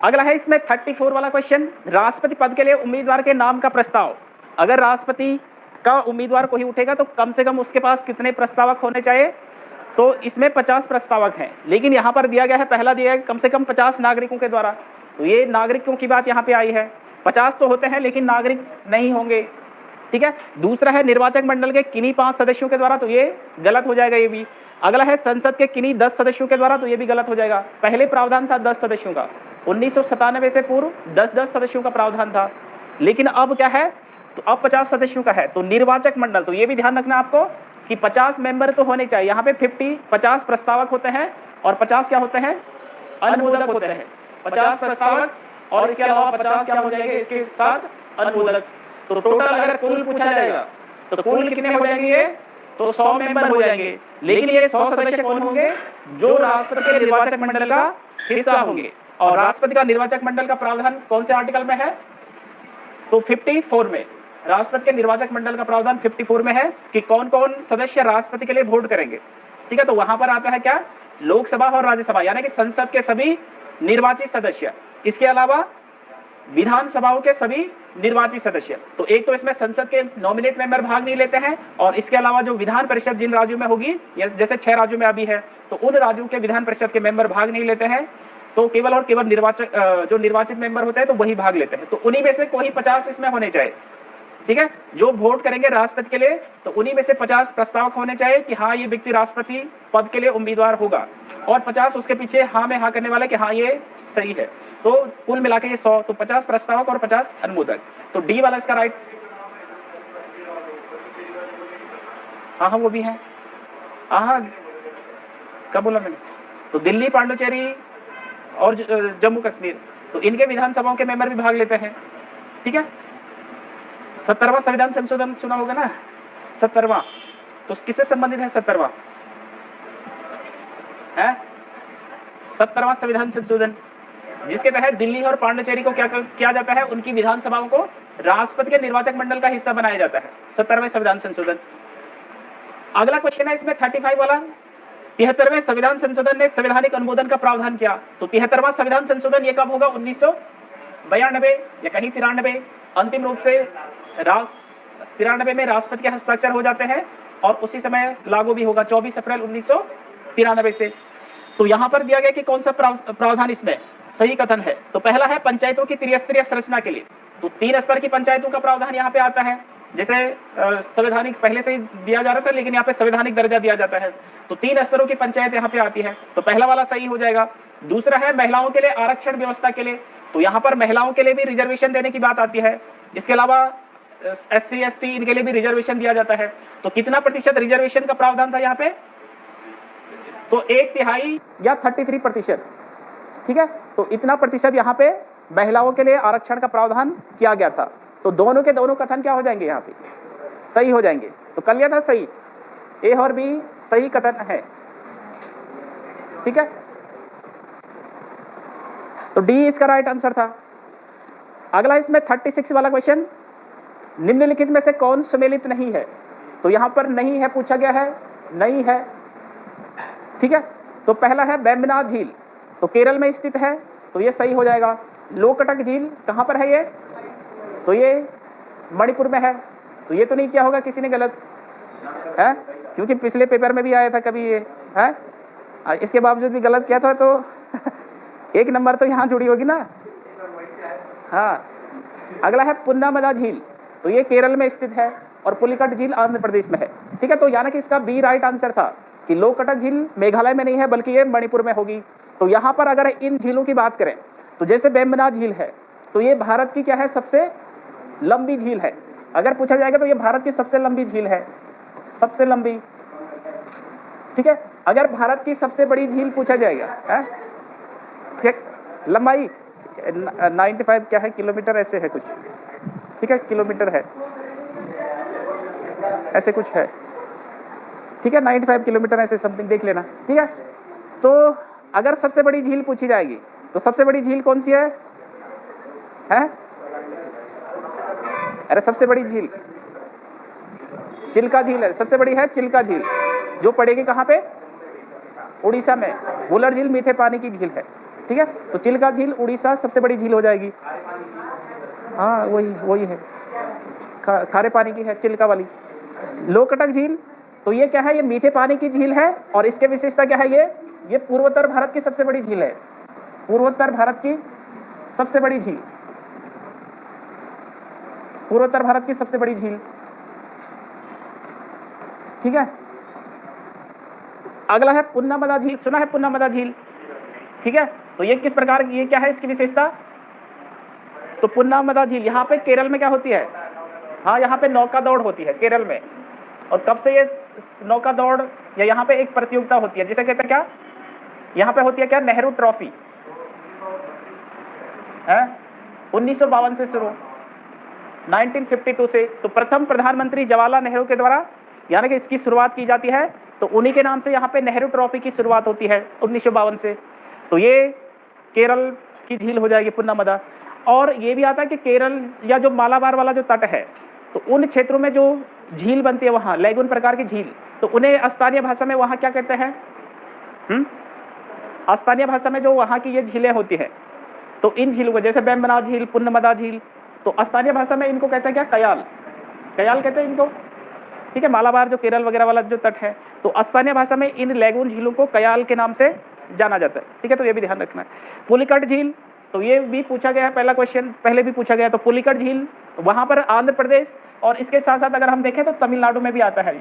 अगला है इसमें 34 वाला क्वेश्चन, राष्ट्रपति पद के लिए उम्मीदवार के नाम का प्रस्ताव। अगर राष्ट्रपति का उम्मीदवार कोई उठेगा तो कम से कम उसके पास कितने प्रस्तावक होने चाहिए? तो इसमें 50 प्रस्तावक हैं, लेकिन यहाँ पर दिया गया है, पहला दिया है कम से कम 50 नागरिकों के द्वारा। तो ये नागरिकों की बात यहाँ पे आई है, 50 तो होते हैं लेकिन नागरिक नहीं होंगे, ठीक है। दूसरा है निर्वाचक मंडल के किन्हीं 5 सदस्यों के द्वारा, तो ये गलत हो जाएगा ये भी। अगला है संसद के किन्हीं 10 सदस्यों के द्वारा, तो ये भी गलत हो जाएगा। पहले प्रावधान था 10 सदस्यों का, 1997 से पूर्व 10-10 सदस्यों का प्रावधान था, लेकिन अब क्या है, तो अब 50 सदस्यों का है। तो निर्वाचक मंडल, तो ये भी ध्यान रखना आपको कि 50 मेंबर तो होने चाहिए। यहाँ पे 50 प्रस्तावक होते हैं और 50 क्या होते हैं, अनुमोदक होते हैं। 50 प्रस्तावक और इसके अलावा 50 क्या हो जाएंगे इसके साथ, अनुमोदक। तो टोटल अगर कुल पूछा जाएगा तो कुल कितने हो जाएंगे ये, तो 100 मेंबर हो जाएंगे। लेकिन ये 100 सदस्य कौन होंगे, जो राष्ट्रपति के निर्वाचक मंडल का हिस्सा होंगे। और राष्ट्रपति का निर्वाचक मंडल का प्रावधान कौन से आर्टिकल में है, तो 54 में। राष्ट्रपति के निर्वाचक मंडल का प्रावधान 54 में है कि कौन कौन सदस्य राष्ट्रपति के लिए वोट करेंगे, ठीक है। तो वहां पर आता है क्या, लोकसभा और राज्यसभा, यानी कि संसद के सभी निर्वाचित सदस्य, इसके अलावा विधानसभाओं के सभी निर्वाचित सदस्य। तो एक तो इसमें संसद के नॉमिनेट मेंबर भाग नहीं लेते हैं, और इसके अलावा जो विधान परिषद जिन राज्यों में होगी, जैसे 6 राज्यों में अभी है, तो उन राज्यों के विधान परिषद के मेंबर भाग नहीं लेते हैं। तो केवल और केवल जो निर्वाचित मेंबर होते हैं तो वही भाग लेते हैं। तो उन्हीं में से कोई 50 इसमें होने चाहिए, ठीक है। जो वोट करेंगे राष्ट्रपति के लिए, तो उन्हीं में से 50 प्रस्तावक होने चाहिए कि हाँ ये व्यक्ति राष्ट्रपति पद के लिए उम्मीदवार होगा, और 50 उसके पीछे हाँ में हाँ करने वाले कि हाँ ये सही है। तो कुल मिला के ये 100, तो 50 प्रस्तावक और 50 अनुमोदक। तो डी वाला इसका राइट, हाँ वो भी है। हाँ कब बोला मैंने, तो दिल्ली, पांडुचेरी और जम्मू कश्मीर, तो इनके विधानसभाओं के मेंबर भी भाग लेते हैं, ठीक है। 70वां संविधान संशोधन सुना होगा ना, 70वां, तो किससे संबंधित है 70वां है? 70वां संविधान संशोधन, जिसके तहत दिल्ली और पांडुचेरी को क्या किया जाता है, उनकी विधानसभाओं को राष्ट्रपति के निर्वाचक मंडल का हिस्सा बनाया जाता है, 70वें संविधान संशोधन। अगला क्वेश्चन है इसमें 35 वाला, 73वें संविधान संशोधन ने संवैधानिक अनुमोदन का प्रावधान किया। तो 73वां संविधान संशोधन ये कब होगा, 1992 या कहीं 93। अंतिम रूप से 93 में राष्ट्रपति के हस्ताक्षर हो जाते हैं और उसी समय लागू भी होगा, 24 अप्रैल 1993 से। तो यहाँ पर दिया गया कि कौन सा प्रावधान इसमें सही कथन है। तो पहला है पंचायतों की त्रिस्तरीय संरचना के लिए, तो 3 स्तर की पंचायतों का प्रावधान यहाँ पे आता है। जैसे संवैधानिक पहले से ही दिया जा रहा था, लेकिन यहाँ पे संवैधानिक दर्जा दिया जाता है, तो 3 स्तरों की पंचायत यहाँ पे आती है। तो पहला वाला सही हो जाएगा। दूसरा है महिलाओं के लिए आरक्षण व्यवस्था के लिए, तो यहाँ पर महिलाओं के लिए भी रिजर्वेशन देने की बात आती है। इसके अलावा SC ST इनके लिए भी रिजर्वेशन दिया जाता है। तो कितना प्रतिशत रिजर्वेशन का प्रावधान था यहाँ पे, तो 1/3 या 33%, ठीक है। तो इतना प्रतिशत यहाँ पे महिलाओं के लिए आरक्षण का प्रावधान किया गया था। तो दोनों के दोनों कथन क्या हो जाएंगे, यहाँ पे सही हो जाएंगे। तो कर लिया था सही, A और B सही कथन है, ठीक है। तो D इसका राइट आंसर था। अगला इसमें 36 वाला क्वेश्चन, निम्नलिखित में से कौन सुमेलित नहीं है। तो यहाँ पर नहीं है पूछा गया है, नहीं है, ठीक है। तो पहला है वेम्बनाड झील, तो केरल में स्थित है, तो ये सही हो जाएगा। लोकटक झील कहाँ पर है ये, तो ये मणिपुर में है। तो ये तो नहीं किया होगा किसी ने गलत है, क्योंकि पिछले पेपर में भी आया था कभी ये है, इसके बावजूद भी गलत किया था, तो 1 नंबर तो यहाँ जुड़ी होगी ना। हाँ, अगला है पुन्नामला झील, तो ये केरल में स्थित है, और पुलिकट झील आंध्र प्रदेश में है, ठीक है। तो यानी कि इसका बी राइट आंसर था कि लोकटक झील मेघालय में नहीं है, बल्कि ये मणिपुर में होगी। तो यहाँ पर अगर इन झीलों की बात करें, तो जैसे वेम्बनाड झील है, तो ये भारत की क्या है, सबसे लंबी झील है। अगर पूछा जाएगा तो ये भारत की सबसे लंबी झील है, सबसे लंबी, ठीक है। अगर भारत की सबसे बड़ी झील पूछा जाएगा है, ठीक, लंबाई 95 क्या है, किलोमीटर ऐसे है कुछ, ठीक है, किलोमीटर है ऐसे कुछ है, ठीक है, 95 किलोमीटर ऐसे समथिंग देख लेना, ठीक है। तो अगर सबसे बड़ी झील पूछी जाएगी, तो सबसे बड़ी झील कौन सी है? अरे सबसे बड़ी झील चिल्का झील है, सबसे बड़ी है चिल्का झील, जो पड़ेगी कहाँ पे, उड़ीसा में। वुलर झील मीठे पानी की झील है, ठीक है। तो चिल्का झील उड़ीसा सबसे बड़ी झील हो जाएगी। हाँ वही है, खारे पानी की है चिल्का वाली। लोकटक झील, तो ये क्या है, ये मीठे पानी की झील है और इसके विशेषता क्या है, ये पूर्वोत्तर भारत की सबसे बड़ी झील है, पूर्वोत्तर भारत की सबसे बड़ी झील, पूर्वोत्तर भारत की सबसे बड़ी झील, ठीक है। अगला है पुन्नामदा झील, सुना है पुन्नामदा झील, ठीक है। तो ये किस प्रकार की, ये क्या है इसकी विशेषता, तो पुन्नामदा झील यहाँ पे केरल में क्या होती है, हाँ यहाँ पे नौका दौड़ होती है केरल में। और कब से ये नौका दौड़ या यहाँ पे एक प्रतियोगिता होती है जिसे कहते हैं क्या, यहाँ पे होती है क्या, नेहरू ट्रॉफी है, 1952 से शुरू, 1952 से। तो प्रथम प्रधानमंत्री जवाहरलाल नेहरू के द्वारा यानी कि इसकी शुरुआत की जाती है, तो उन्हीं के नाम से यहाँ पे नेहरू ट्रॉफी की शुरुआत होती है 1952 से। तो ये केरल की झील हो जाएगी पुन्नामदा। और ये भी आता है कि केरल या जो मालाबार वाला जो तट है, तो उन क्षेत्रों में जो झील बनती है वहाँ लैगून प्रकार की झील, तो उन्हें स्थानीय भाषा में वहाँ क्या कहते हैं, स्थानीय भाषा में जो वहाँ की ये झीलें होती है, तो इन झीलों को जैसे बेम्बनाड झील, पुन्नामदा झील, तो स्थानीय भाषा में इनको कहते हैं क्या, कयाल, कयाल कहते हैं इनको, ठीक है। मालाबार जो केरल वगैरह वाला जो तट है, तो स्थानीय भाषा में इन लैगून झीलों को कयाल के नाम से जाना जाता है, ठीक है। तो ये भी ध्यान रखना है। पुलिकट झील, तो ये भी पूछा गया है, पहला क्वेश्चन पहले भी पूछा गया। तो पुलिकट झील वहाँ पर आंध्र प्रदेश और इसके साथ साथ अगर हम देखें तो तमिलनाडु में भी आता है,